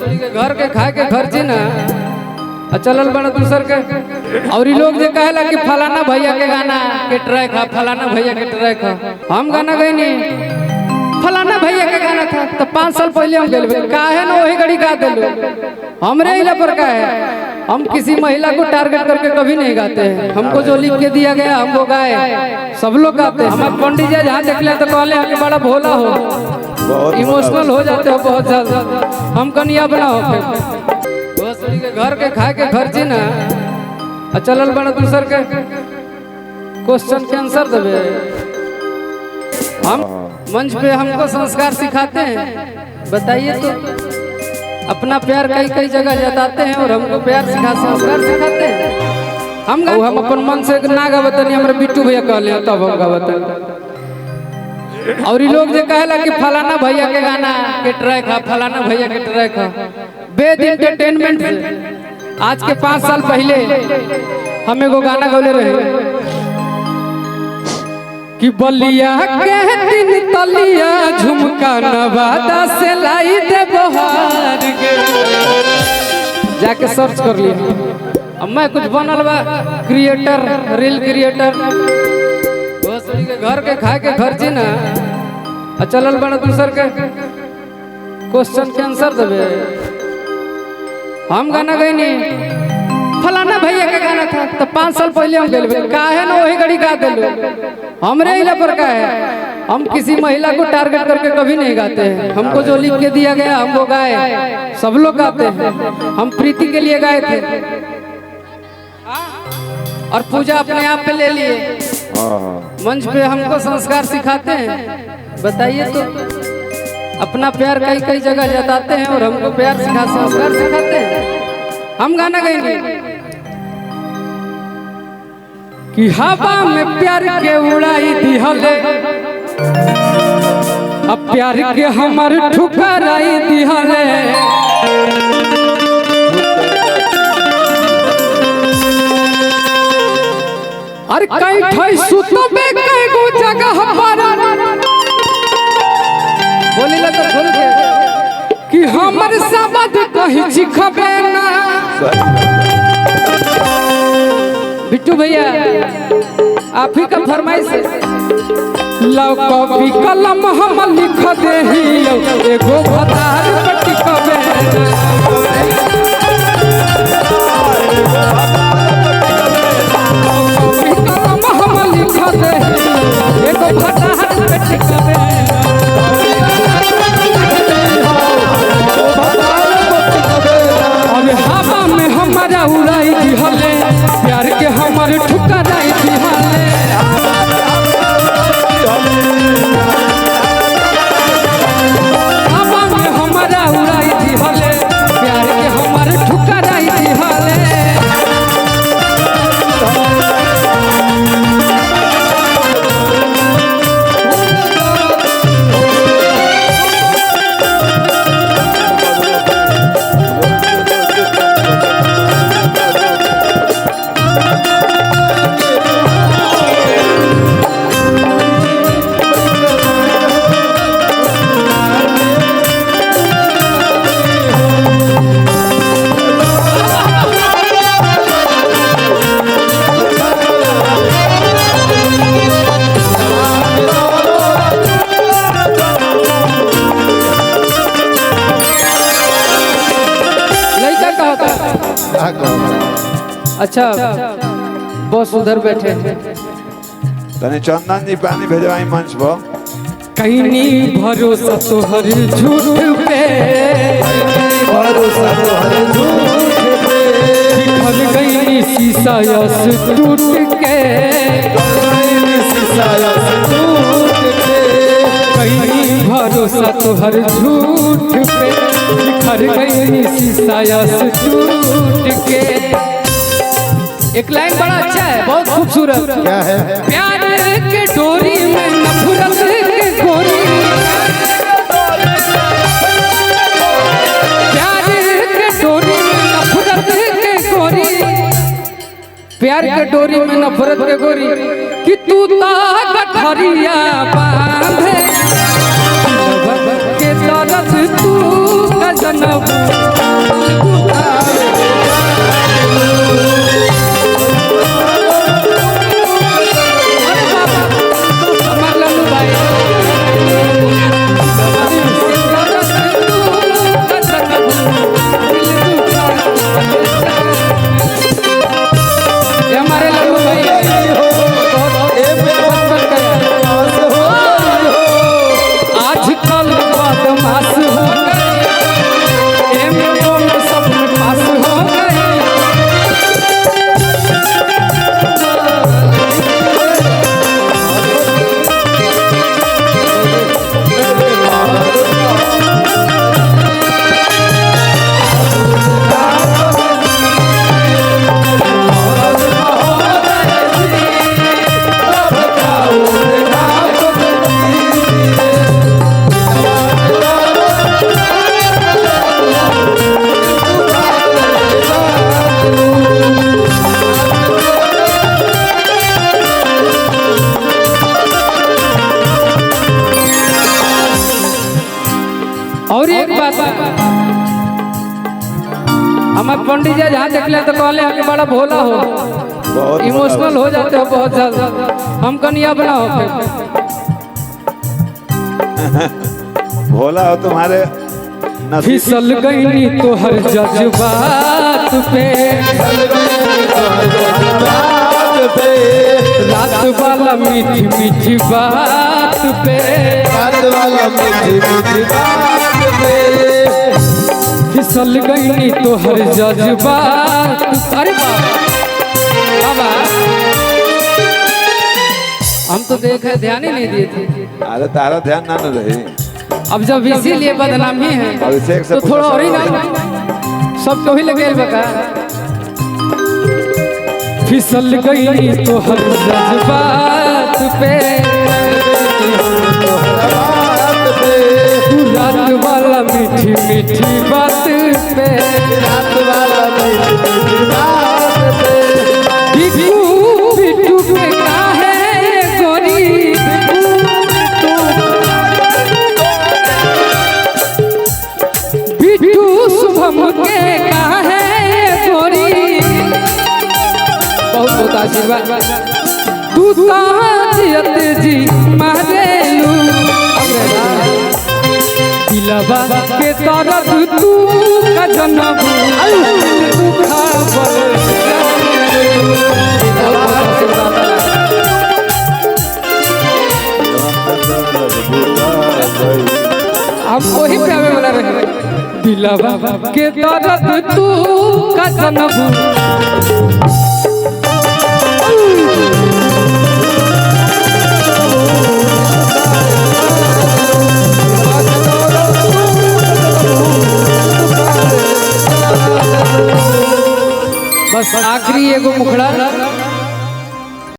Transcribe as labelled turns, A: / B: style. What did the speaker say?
A: के घर के खाए के खर्ची ना चलल बड़ा दूसर के। और लोग जो कहेला कि फलाना भैया के गाना के ट्रैक है, फलाना भैया के ट्रैक है। हम गाना गए नहीं, फलाना भैया का गाना था तो 5 साल पहले हम गए काहे ना वही घड़ी गा दिलो। हमरे इला पर का है, हम किसी महिला को टारगेट करके कभी नहीं गाते हैं। हमको जो लिख के दिया गया हमको गाए, सब लोग गाते हैं। हमारे पंडित जी जहाँ देख ले तो कहले कि बड़ा भोला हो, इमोशनल हो जाते हो बहुत ज्यादा। हम कन्या बना हो के घर के खाए के खर्ची ना चलल बड़ा दूसर के क्वेश्चन के आंसर देवे। हम मंच पे हमको संस्कार सिखाते हैं, बताइए तो अपना प्यार कई कई जगह जताते हैं और हमको प्यार संस्कार सिखाते हैं। हम अपन मन से ना गावतनी, हमारे बिट्टू भैया कहले तब हम गावतनी। और लोग जो कहेला कि फलाना भैया के गाना के ट्रैक है, फलाना भैया के ट्रैक है। वेद एंटरटेनमेंट आज के 5 साल पहले हम एगो गाना गौले रहे कि बलिया के दिन तलिया झुमका नवादा से लाई दे बहार के। जाके सर्च कर लिया। अब मैं कुछ बनल बा क्रिएटर, रील क्रिएटर। के घर के खाए के खर्ची ना चलल बड़ा दूसर के क्वेश्चन के आंसर देवे। हम गाना गए नहीं, फलाना भैया का गाना था तो 5 साल पहले हम गए काहे ना वही घड़ी गा दिलो। हमरे इला पर का है, हम किसी महिला को टारगेट करके कभी नहीं गाते हैं। हमको जो लिख के दिया गया हमको गाए, सब लोग गाते हैं। हम प्रीति के लिए गाए थे और पूजा अपने आप पे ले लिए। मंच पे हमको संस्कार सिखाते हैं, बताइए तो अपना प्यार कई कई जगह जताते हैं और हमको प्यार संस्कार सिखाते हैं। हम गाना गाएंगे कि हवा में प्यार के उड़ाई दिहले, अब प्यार के हमार ठुकराई दिहले। अरे कई ठाई सुतबे कई गो जगह पर बोलिला तो खोल के कि हमर शब्द कहीं चिखबे ना। बिट्टू भैया आप ही का फरमाइश है, लव कॉपी कलम हम लिख दे ही एगो भतार पट्टी कबे उड़ाई दिहले, प्यार के हमारे ठुकराई दिहले। हवा में हमारा उड़ाई दिहले, प्यार के हमारे ठुकराई दिहले। अच्छा बॉस उधर बैठे
B: तने चंदन जी पानी भेजवाई मंच पर।
A: कहीं नहीं भरोसा तो हर झूठ पे,
B: भरोसा तो हर झूठ पे।
A: बिखर गई शीशा यस टूट के,
B: शीशा यस टूट के।
A: कहीं भरोसा तो हर झूठ पे, बिखर गई शीशा यस टूट के। एक लाइन बड़ा अच्छा है, बहुत खूबसूरत।
B: क्या है?
A: प्यार के डोरी में नफरत के गोरी, प्यार के डोरी में नफरत के गोरी, प्यार के डोरी में नफरत के गोरी कि तू गठरिया बांधे के दर्द तू का जनम हमारे पंडित जी जहाँ देखले तो कहले कि बड़ा भोला हो,
B: बहुत
A: इमोशनल हो जाते हो बहुत ज्यादा। हम कन्या बनाओ फिर।
B: भोला हो तुम्हारे नसीब
A: फिसल गई तो हर जज्बात पे, रात वाला मीठी मीठी बात पे, फिसल गई तो हर जज्बात। अरे बाबा हम तो देखे ध्यान ही नहीं दिए थे।
B: अरे तारा ध्यान ना रहे।
A: अब जब इसीलिए बदनामी है
B: अभिषेक से
A: तो थोड़ा और ही ना सबको ही लगे बका। फिसल गई तो हर जज्बात पे, रात वाला मीठी मीठी बात पे, बिट्टू बिट्टू के काहे गोरी, बिट्टू शुभम के काहे गोरी, बहुत बहुत आशीर्वाद। तू ताजियत जी मारेलू दिलवा के तरफ तू का जनम तू खबर। हम वही पे आवे वाला रहे। दिलवा के तरफ तू का जनम। बस आखिरी एगो मुखड़ा